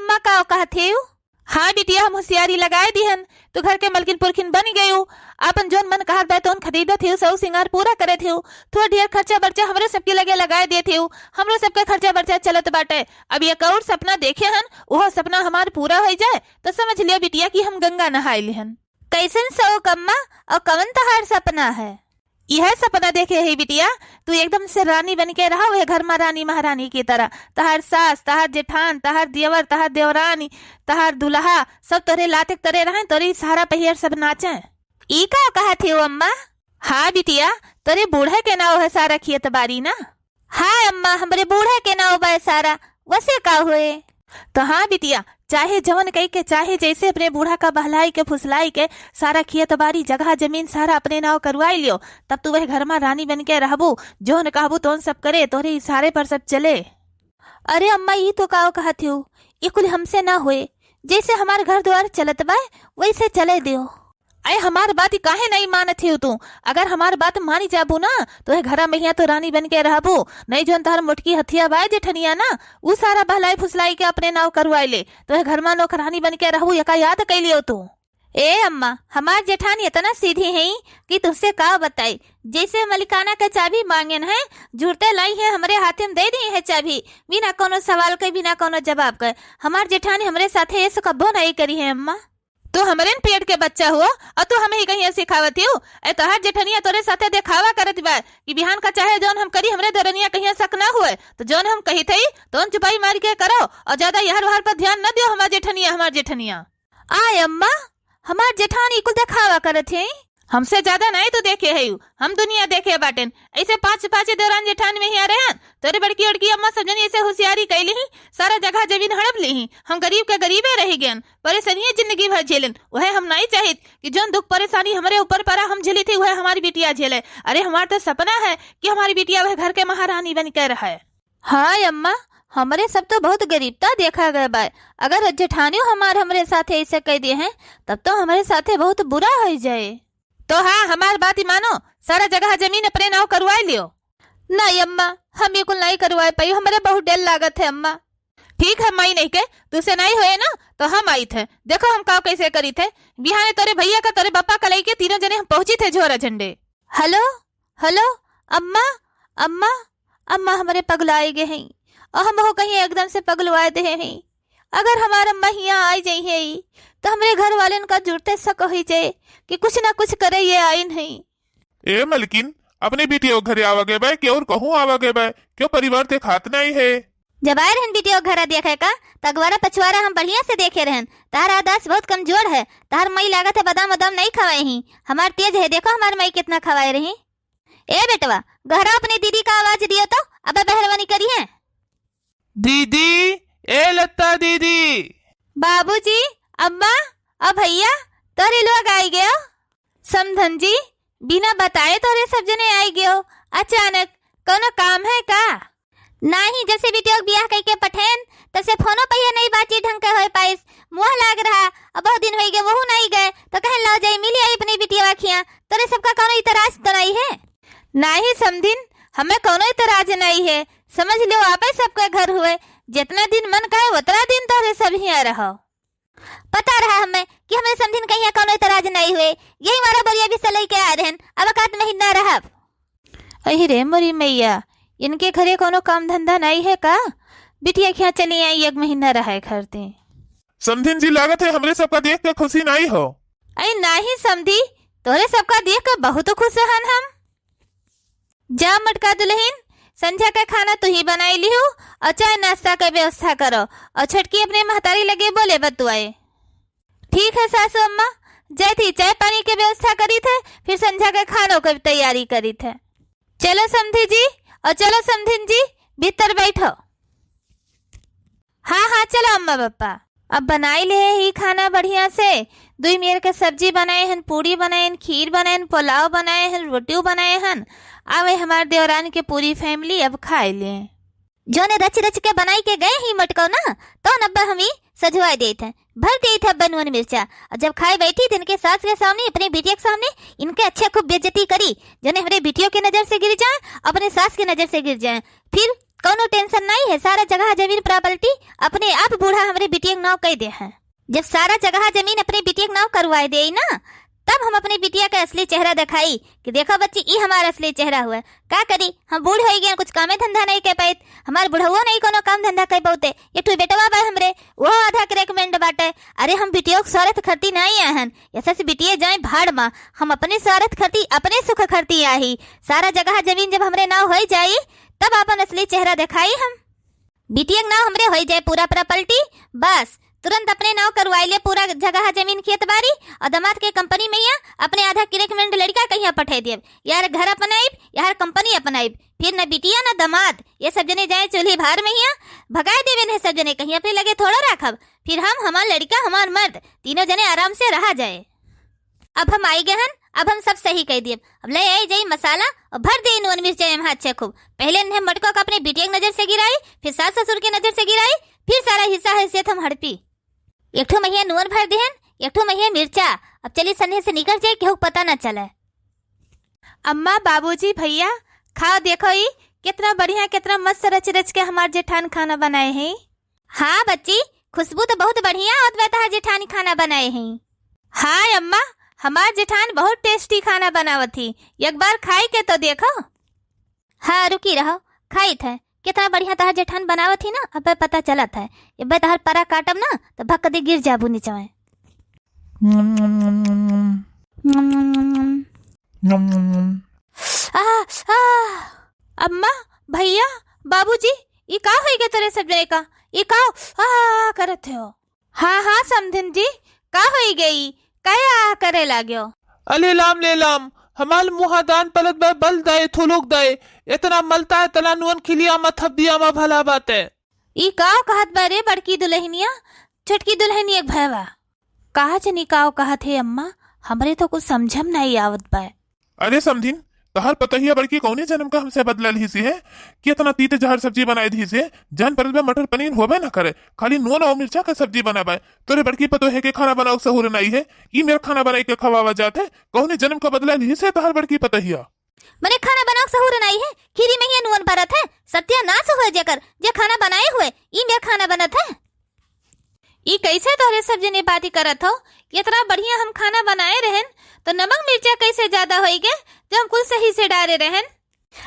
अम्मा का कहते हो? हाँ बिटिया, हम होशियारी लगाए दिहन तो घर के मलकिन पुरखिन बन गए हो। आपन जोन मन कहत बा तोन खरीदा थे, सब सिंगार पूरा करे थे, थोड़ा ढेर खर्चा बर्चा हमरे सबके लगे लगाए दे थे, हमरो सबका खर्चा बर्चा चलत बाटे। अब एक और सपना देखे हन, वह सपना हमार पूरा हो जाए तो समझ लिया बिटिया कि हम गंगा नहाए लिहन। कैसन शौक अम्मा, और कवन तहार सपना है? यह सपना देखे है बिटिया, तू एकदम से रानी बन के रहा है घर में, रानी महारानी की तरह। तहार सास, तहार जेठान, तहार देवर, तहार देवरानी, तहार दुल्हा सब तोरे लाते तरे रहे, तोरे सारा पहियर सब नाचे। ई का कहा थे अम्मा? हाँ बिटिया, तोरे बूढ़े के नाव है सारा खेत बारी ना। हाँ अम्मा, हमरे बूढ़े के नाव बा सारा, वैसे का हुए? तो हाँ बिटिया, चाहे जवन कही के, चाहे जैसे अपने बूढ़ा का बहलाई के फुसलाई के सारा खेत बाड़ी जगह जमीन सारा अपने नाव करवाई लियो, तब तू वह घर में रानी बन के रहबू, जोन कहबू तोन सब करे, तोरे इशारे पर सब चले। अरे अम्मा, ये तो का कहती हो, ये कुल हमसे ना हुए, जैसे हमार घर द्वार चलत बा वैसे चले दियो। अरे हमार बात काहे नहीं मानत हो तू? अगर हमार बात मानी जाबू ना तो घरा में ही तो रानी बन के रहबू, नहीं जोन तार मुटकी हथिया बाय जेठनिया ना, वो सारा बहलाई फुसलाई के अपने नाव करवाई ले, तो घर में नौकरानी बन के रहबू, यका याद कैलियो तू? ए अम्मा, हमार जेठानी इतना सीधी है कि तुझसे का बताई, जैसे मलिकाना के चाबी मांगन है, झूठे लाई है हमरे हाथे में दे दी है चाबी, बिना कोनो सवाल के, बिना कोनो जवाब के। हमार जेठानी हमरे साथे ऐसे कब्बो नहीं करी है अम्मा। तू हमरे पेट के बच्चा हुआ और तू हमें ही कहीं सिखावती हो? ए तोहार जेठनिया तोरे साथे देखावा करत बा कि बिहान का चाहे जोन हम करी हमरे दरनिया कहीं शक ना हुए, तो जोन हम कही थी तो चुपाई मार के करो और ज्यादा यहर वहर पर ध्यान न दियो। हमार जेठनिया आय अम्मा, हमार जेठानी कुल देखावा करत है, हमसे ज्यादा नहीं तो देखे है, हम दुनिया देखे बाटेन। ऐसे पांच दौरान जेठान में ही आ रहे हैं, तोरे बड़की अड़की अम्मा सब जनी ऐसे होशियारी कैली ही, सारा जगह जमीन हड़प ली ही, हम गरीब के गरीबे रह गए, परेशानी जिंदगी भर झेलन। वह हम नहीं चाहिए कि जोन दुख परेशानी हमारे ऊपर पड़ा हम झेली थी, वह हमारी बिटिया झेले। अरे हमारा तो सपना है कि हमारी बिटिया वह घर के महारानी बन कर रहे। हाँ अम्मा, हमारे सब तो बहुत गरीबता देखा गया बा, अगर जेठानियों हमरे साथे ऐसे कह दिए हैं तब तो हमारे साथे बहुत बुरा हो जाए। तो हाँ, हमारी बात ही मानो, सारा जगह जमीन अपने नाव करवाई लियो। नहीं अम्मा, हम बिल्कुल नहीं करवाए पाई, हमारे बहुत डर लागत है अम्मा। ठीक है, माई नहीं के तुझसे नहीं हुए ना तो हम आई थे, देखो हम का कैसे करी थे। बिहाने तोरे भैया का तोरे बापा का लेके तीनों जने हम पहुंची थे झोरा झंडे। हेलो हेलो अम्मा, अम्मा अम्मा हमारे पगलाए गए हैं और हम हो कहीं एकदम से पगलवाए दे हैं। अगर हमारा अम्मा यहाँ आई जाई है तो हमारे घर वाले का जुड़ते शक हो जाए कि कुछ ना कुछ करे ये आई नहीं। ए मलकिन, अपने बेटियों घरे आवागे बा कि और कहूँ आवागे बा, क्यों परिवार ते खात नहीं है? जब आए रहन बेटियों घर देखे का तगवारा पछवारा हम बढ़िया से देखे रहन, तार आदास बहुत कमजोर है, तार मई लागत है बादाम वादाम नहीं खवाए ही, हमार तेज है, देखो हमार मई कितना खवाए रही। ए बेटवा, घरा अपनी दीदी का आवाज दियो तो अब पहलवानी करी है। दीदी, ए लत्ता दीदी। बाबूजी, अम्मा और भैया, तोरे लोग आई गए। समधन जी, बिना बताए तोरे सब जने आई गए, अचानक कोनो काम है का? नहीं, जैसे बेटियों ब्याह कई के पठेन तब से फोनो पे नहीं बातचीत ढंग के हो पाइस, मुँह लाग रहा, अब बहुत दिन हो गए वहू नहीं गए तो कहे लो जाए मिली आई अपनी बिटिया वाखिया, तोरे सबका कोनो इतराज तो नहीं है? नहीं समधिन, हमें कोनो इतराज नहीं है, समझ लो आप सबके घर हुए, जितना दिन मन कहे उतना दिन तोरे सब ही रहो। पता रहा हमें कि हमें समझिन कहीं कोनो इतराज नहीं हुए, यही हमारा बरिया भी सलई के आ रहन, अब कात महीना रहा। अहि रे मोरी मैया, इनके घरे कोनो काम धंधा नहीं है का? बिटिया क्या चली आई, एक महीना रहा घर ते। समधिन जी, लागत है हमरे सबका देख के खुशी नहीं हो? अरे नहीं समझी, तोरे सबका देख कर बहुत खुश हन हम। जा मटका दुल्हन, संध्या का खाना तू ही बनाई ली हो और चाय नाश्ता का व्यवस्था करो, और छटकी अपने महतारी लगे बोले बतुआए। ठीक है सासू अम्मा, जय थी चाय पानी की व्यवस्था करी थे, फिर संध्या के खानों की तैयारी करी थे। चलो समधी जी और चलो समधिन जी, भीतर बैठो। हाँ हाँ चलो अम्मा पापा, अब बनाई ले ही खाना बढ़िया से, दुई मेर के सब्जी बनाए हन, पूरी बनाए हन, खीर बनाए हन, पुलाव बनाए हन, रोटी बनाए हन। आवे हमारे देवरान के पूरी फैमिली अब खाए ले, जो ने रच रच के बनाई के गए ही मटको ना, तो नब्बा हम ही सजवाई देते हैं, भर दी था बनवन मिर्चा। और जब खाए बैठी थी इनके सास के सामने, अपनी बिटिया के सामने, इनके अच्छे खूब बेइज्जती करी, जो ने हमारे बिटियों की नजर से गिर जाए, अपने सास की नजर से गिर जाए, फिर कोनो टेंशन नहीं है, सारा जगह जमीन प्रॉपर्टी अपने आप बूढ़ा हमरे बिटिया के नाव कह दे है। जब सारा जगह जमीन अपने बिटिया के नाव करवाए दे ना, तब हम अपनी बिटिया का असली चेहरा दिखाई कि देखो बच्ची ई हमारा असली चेहरा हुआ। का करी, हम बूढ़ हो गए, कुछ कामे धंधा नहीं कर पाए, हमार बुढ़वा नहीं कोनो काम धंधा कर पाते। एक ठो बेटवा बा हमरे, वो आधा के रेकमेंड बाटे। अरे हम बिटिया के स्वार्थ खरती नहीं आहन, ऐसा से बिटिया जाए भाड़ मा, हम अपने स्वार्थ खरती अपने सुख खरती आही। सारा जगह जमीन जब हमरे नाव हो जाई तब अपन असली चेहरा दिखाई हम। बिटिया के नाव हमरे हो जाए पूरा प्रॉपर्टी, बस तुरंत अपने नाव करवाई ले पूरा जगह जमीन खेत बारी, और दामाद के कंपनी में या अपने आधा की रेकमेंड लड़का कहीं पठे देव, यार घर अपनाइब यार कंपनी अपनाइब। फिर न बिटिया न दामाद ये सब जने जाए चूल्ही भार में या भगाए देवे, न सब जने कहीं अपने लगे थोड़ा रखब। फिर हम हमार लड़का हमार मर्द तीनों जने आराम से रहा जाए। अब हम आई गए हन, अब हम सब सही कह दिए। अब ले आई जाई मसाला और भर दे नून मिर्च हाथ से खूब। पहले ने मटको का अपने बिटिया की नजर से गिराई, फिर सास ससुर की नजर से गिराई, फिर सारा हिस्सा हैसियत हम हड़पी। एक ठो महिया नून भर देहन, एक ठो महिया मिर्चा। अब चली सन्हे से निकल जाए, केहू पता न चले। अम्मा बाबूजी भैया खाओ, देखो ही कितना बढ़िया कितना मस्त रच रच के हमार जेठान खाना बनाए हैं। हाँ बच्ची, खुशबू तो बहुत बढ़िया होत बता जेठानी खाना बनाए हैं। हाँ अम्मा, हमार जेठान बहुत टेस्टी खाना बनावत थी, एक बार खाई के तो देखो। हाँ रुकी रहो, खाई थे कितना बढ़िया तहार जेठान बनावत थी ना। अब पता चला था, अब तहार परा काटब ना तो भक्क दे गिर जाबू नीचे। अम्मा भैया बाबूजी ये का हो गया तेरे सब जने का, ये का करत हो? हाँ हाँ समधिन जी, का हो गई, क्या करे लाग्यो? अले लाम हमाल मुहादान पलत बा बल दाए थोलोक दाए, इतना मलता है तला नुअन खिलिया मा थप दिया मा भला बात है। ई काव कहत बारे बड़की दुल्हनिया छोटकी दुल्हनी एक भैवा कहा जनी काव कहत है अम्मा, हमरे तो कुछ समझम नहीं आवत बा। अरे समझिन तहर पतहिया बड़की कौने जन्म का हमसे बदलल ही सी है कि इतना तीते जहर सब्जी बनाए दी से जान परत में मटर पनीर होबे ना करे, खाली नून और मिर्चा का सब्जी बनाबे। तोरे बड़की पतो है के खाना बनाओ सहूर नहीं है, ई मेरा खाना बनाई के खवावा जाते कौने जन्म का बदलल ही से तहर बड़की पतहिया। मने खाना बनाओ सहूर नहीं है, खीरी में ही नून भरत है, सत्यानाश हुए जेकर जे खाना बनाए हुए ई मेरा खाना बनत है। ई कैसे तोरे सब जने बाती करत हो, इतना बढ़िया हम खाना बनाए रहन तो नमक मिर्चा कैसे ज्यादा होई गे जो हम कुल सही से डारे रहन।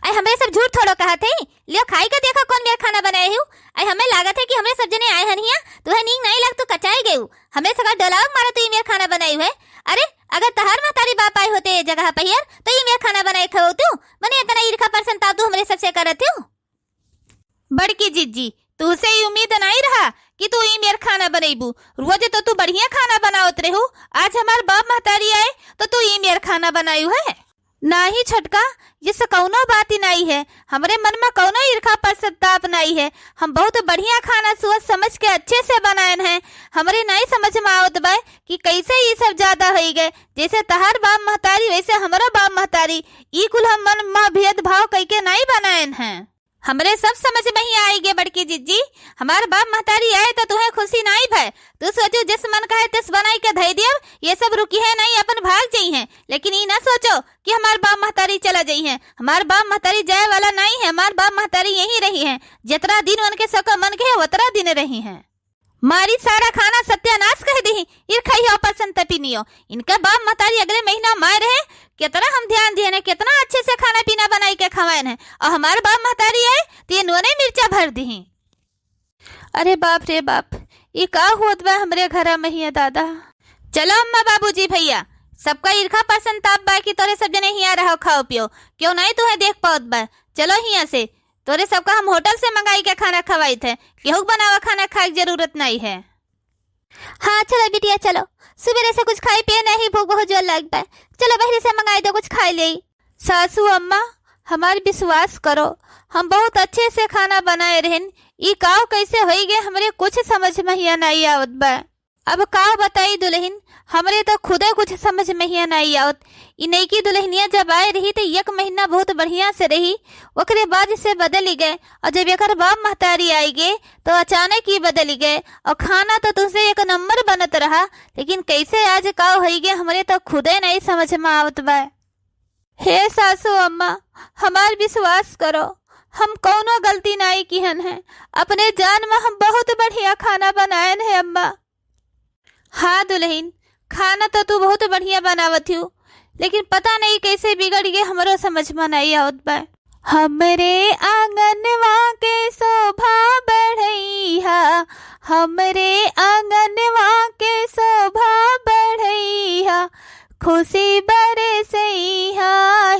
आई हमें सब झूठ थोड़ो कहा थे, लियो खाई का देखो कौन मेरा खाना बनाए हूँ। आई हमें लागत है कि हमरे सब जने आए हन हिया, तुहे नींद नहीं लग तो कचाई गई हमें सगा डलाव मारा तो ये मेरा खाना बनाई हुए। अरे अगर तहार महतारी बाप आए होते ये जगह पर तो ये मेरा खाना बनाए खाओ तू, मने इतना ईर्खा परसन ताव तू हमरे सबसे करत हूँ। बड़की जीजी तुझसे ही उम्मीद नहीं रहा कि तू ई मेर खाना बनेबू, रोज तो तू बढ़िया खाना बनावत रहू, आज हमार बाप महतारी आए तो तू ई मेर खाना बनायू है ना ही छटका। जिससे कौनो बात ही नहीं है, हमरे मन में कौनो ईर्खा पश्चाताप नहीं है, हम बहुत बढ़िया खाना सोच समझ के अच्छे से बनाएन हैं। हमरे नहीं समझ में आवत बा कि कैसे ये सब ज्यादा हो गए, जैसे तहार बाप महतारी वैसे हमारा बाप महतारी, ई कुल हम मन में भेदभाव करके नहीं बनाएन हैं। हमरे सब समझ में ही आएगी बड़की जीजी, हमारे बाप महतारी आए तो तुम्हें खुशी नहीं भय, तू सोचो जिस मन का है तिस बनाई के धई दियो, ये सब रुकी है नहीं अपन भाग जाई है। लेकिन ये ना सोचो कि हमारे बाप महतारी चला जाई है, हमारे बाप महतारी जाए वाला नहीं है, हमारे बाप महतारी यही रही है, जितना दिन उनके सको मन के उतना दिन रही है। मारी सारा खाना सत्यानाश कह दी, ईर्खाई हो पसंद तपीनियो, इनका बाप महतारी अगले महीना मार रहे, कितना हम ध्यान दिए ने, कितना अच्छे से खाना पीना बनाई के खवाए हैं, और हमारे बाप महतारी आए तो ये नूने मिर्चा भर दी। अरे बाप रे बाप, ये का होत बा हमरे घरा में ही दादा। चलो अम्मा बाबूजी भैया सबका ईर्खा पसंद ताप बा कि तोरे सब जने हिया रहो खाओ पियो, क्यों नहीं तुम्हें देख पाओत बा। चलो हिया से तोरे सबका हम होटल से मंगाई के खाना खवाई थे, केहू बनावा खाना खाए की जरूरत नहीं है। हाँ चलो बिटिया चलो, सुबह से कुछ खाई पिए नहीं, भूख बहुत जोर लग पाए, चलो बहरे से मंगाई दो कुछ खाई ले। सासू अम्मा हमारे विश्वास करो, हम बहुत अच्छे से खाना बनाए रहन, ई काव कैसे होई गे हमरे कुछ समझ में ही नहीं आवत बा। अब काव बताई दुल्हन, हमरे तो खुदे कुछ समझ में ही नहीं आवत। ई नईकी दुल्हनिया जब आए रही तो एक महीना बहुत बढ़िया से रही, ओकरे बाद से बदल गए, और जब एक बाप महतारी आई गए तो अचानक ही बदल गए, और खाना तो तुझसे एक नंबर बनत रहा, लेकिन कैसे आज काव होई गए हमरे तो खुदे नहीं समझ में आवत बा। हे सासू अम्मा हमार विश्वास करो, हम कौनो गलती नहीं किहन है। अपने जान में हम बहुत बढ़िया खाना बनायन है अम्मा। हाँ दुल्हन, खाना तो तू बहुत बढ़िया बनावत हूँ, लेकिन पता नहीं कैसे बिगड़ गए, हमरो समझ में नहीं आवत बा। हमरे आंगनवा के शोभा बढ़ैया, हमरे आंगनवा के शोभा बढ़ैया, खुशी बरसैया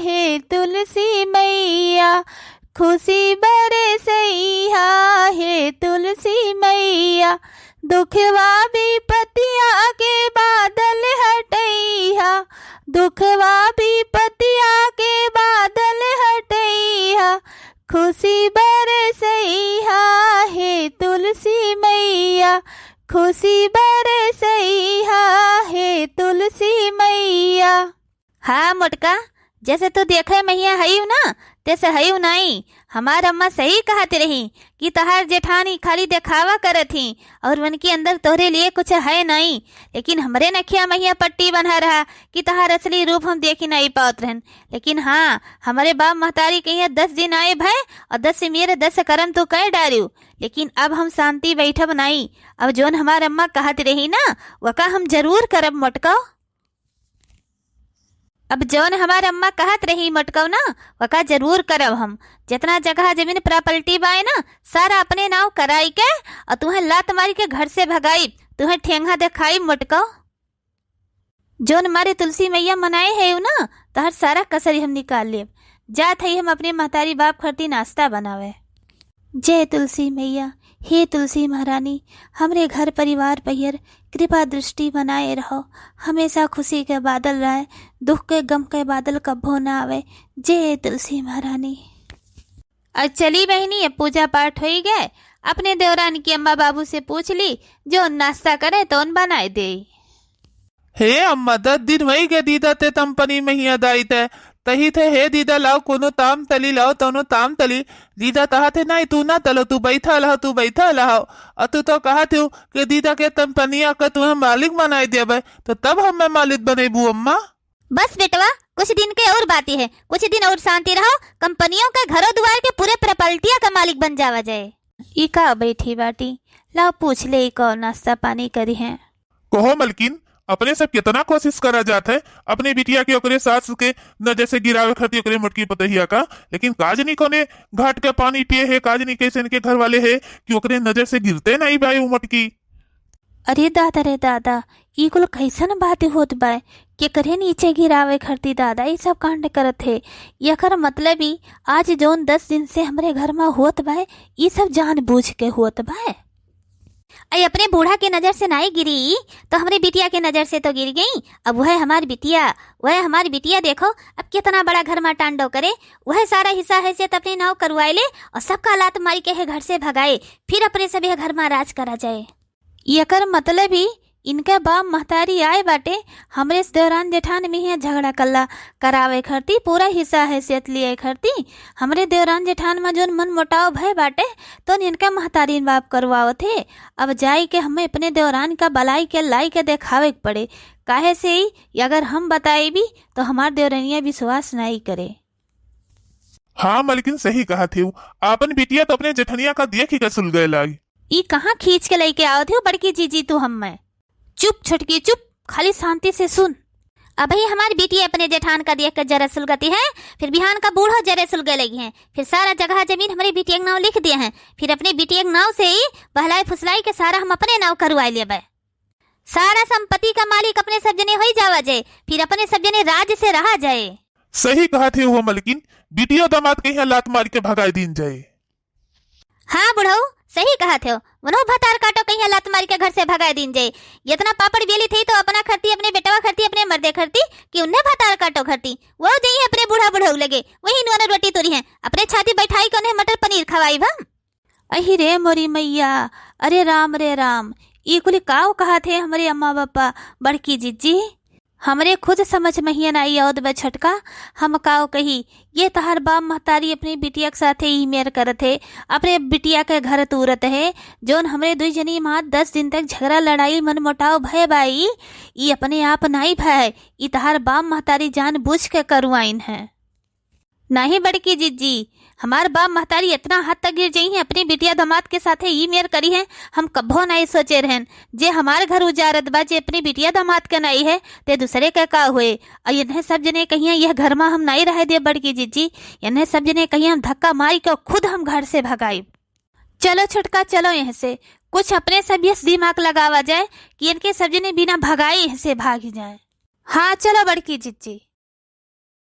हे तुलसी मैया, खुशी बरसैया हे तुलसी मैया, दुखवा विपतिया के बादल हटैया, दुखवा विपतिया के बादल हटैया, खुशी बरसैया हे तुलसी मैया, खुशी बरसैया हे तुलसी मैया। हाँ मोटका, जैसे तू देखे मैया हईव ना, तैसे हईव नहीं। हमार अम्मा सही कहती रही कि तहार जेठानी खाली दिखावा करत थी और उनके अंदर तोहरे लिए कुछ है नहीं, लेकिन हमरे नखिया मैया पट्टी बना रहा कि तहार असली रूप हम देख ही नहीं पात रहन। लेकिन हाँ, हमारे बाप महतारी कहिए 10 दिन आए भय और 10 से मेरे 10 कर्म तो कह डारियो, लेकिन अब हम शांति बैठब नहीं। अब जोन हमार अम्मा कहती रही ना वका हम जरूर करब मोटका। अब जौन हमार अम्मा कहत रही मटकव ना वका जरूर करब हम। जितना जगह जमीन प्रॉपर्टी बाए ना सारा अपने नाव कराई के और तुम्हें लात मारी के घर से भगाई, तुम्हें ठेंगा दिखाई मटकव। जौन हमारे तुलसी मैया मनाए है ना तहर सारा कसरी हम निकाल लेब। जात है हम अपने महतारी बाप खरती नाश्ता बनावे। जय तुलसी मैया, हे तुलसी महारानी, हमरे घर परिवार पहियर कृपा दृष्टि बनाए रहो। हमेशा खुशी के बादल रहे, दुख के गम के बादल कब्बो ना आवे। जय तुलसी महारानी। आज चली बहनी, अब पूजा पाठ हो ही गए। अपने देवरान की अम्मा बाबू से पूछ ली, जो नाश्ता करे तो उन बनाए दे। हे अम्मा 10 दिन वही के दीदा ते तंपनी में ही अदाई थे तही थे। हे दीदा लाओ कोनो ताम तली लाओ तोनो ताम तली। दीदा कहा थे नहीं तू ना तलो, तू बैठा रहो, तू बैठा रहो। और तू तो कहा थे कि दीदा के तंपनिया का तुम्हें मालिक बनाई देबे, तो तब हमें मालिक बनेबू अम्मा। बस बेटवा, कुछ दिन के और बातें है, कुछ दिन और शांति रहो। कंपनियों के घरों द्वार के पूरे प्रॉपर्टिया का मालिक बन जावा जाए। ई का बैठी बाटी, लाओ पूछ ले कौन नाश्ता पानी करी है। कहो मलकिन, अपने सब कितना कोशिश करा जात है अपने बिटिया के ओकरे सास के नजर से गिरावे खाती ओकरे मोटकी पतहिया का, लेकिन काज नहीं कोने घाट के पानी पिए है, काज नहीं कैसे इनके घर वाले है कि ओकरे नजर से गिरते नहीं भाई वो मोटकी। अरे दादा रे दादा, ई कुल कैसन बात होत बा के करे नीचे गिरावे खरती दादा ये सब कांड करत है। यकर मतलब ही आज जौन 10 दिन से हमरे घर में होत बा ये सब जानबूझ के होत बा। अरे अपने बूढ़ा के नजर से नहीं गिरी तो हमारे बिटिया के नजर से तो गिर गई। अब वह हमारी बिटिया देखो अब कितना बड़ा घर में टांडो करे। वह सारा हिस्सा हैसियत अपने नाव करवाए ले और सबका लात मारी के घर से भगाए, फिर अपने सभी घर में राज करा जाए। यकर मतलब ही इनके बाप महतारी आए बाटे हमरे देवरान जेठान में ही झगड़ा कल्ला करावे खरती, पूरा हिस्सा हैसियत लिए खरती। हमरे देवरान जेठान में जोन मन मोटाव भय बाटे तो इनका महतारी बाप करवाओ थे। अब जाई के हमें अपने देवरान का बलाई के लाई के देखावे पड़े, काहे से ही अगर हम बताए भी तो हमार देवरानिया विश्वास नहीं करे। हाँ मलकिन सही कहा थी, आपन बिटिया तो अपने जेठनिया का देख ही के सुल गए लागी। ई कहाँ खींच के लेके आओ थे बड़की जीजी तू हम में। चुप छटकी चुप, खाली शांति से सुन। अभी हमारी बेटी अपने जेठान का देख कर जरा सुलगती है, फिर बिहान का बूढ़ा जरे सुलगे लगी है, फिर सारा जगह जमीन हमारी बेटी नाव लिख दिए हैं, फिर अपनी बेटी नाव से ही बहलाई फुसलाई के सारा हम अपने नाव करवाए लिए। सारा संपत्ति का मालिक अपने सब जने हो जावा जाए, फिर अपने सब जने राज से रहा जाए। सही कहा थे वो मलकिन, बिटिया दामाद कहीं लात मार के भगाई दिन जाए। हाँ बुढ़ऊ सही कहा थे, वनो भतार काटो कहीं लात मार के घर से भगाए दिन जाए। इतना पापड़ बेली थी तो अपना खरती, अपने बेटवा खरती, अपने मर्दे खरती कि उन्हें भतार काटो खरती। वो जाइए अपने बूढ़ा बुढ़ऊ लगे वही नुआना रोटी तोरी है, अपने छाती बैठाई के उन्हें मटर पनीर खवाई भम। अहि रे मोरी मैया, अरे राम रे राम, ये कुल काव कहा थे हमारे अम्मा पापा बड़की जीजी। हमरे खुद समझ में ही आई औद बे छटका, हम काव कही ये तहार बाप महतारी अपनी बिटिया के साथे ही मेर करत है, अपने बिटिया के घर तूरत है। जोन हमरे दुई जनी माँ 10 दिन तक झगड़ा लड़ाई मन मोटाव भय बाई, ये अपने आप नहीं भय, ये तहार बाप महतारी जान बुझ के करुआइन है। नहीं बड़की जीजी, हमार बाप महतारी इतना हद तक गिर जाई है अपनी बिटिया दामाद के साथे ई मेर करी है, हम कब्बो नहीं सोचे रहन। जे हमारे घर उजारत बा, जे अपनी बिटिया दामाद के नहीं है, ते दूसरे के का हुए। और इन्हें सब जने कहिए यह घर में हम नहीं रह दे बड़की जीजी, इन्हें सब जने कहिए हम धक्का मारी के खुद हम घर से भगाई। चलो छुटका, चलो यहाँ से, कुछ अपने सब ये दिमाग लगावा जाए कि इनके सब जने बिना भगाई यहाँ से भाग जाए। हाँ चलो बड़की जीजी।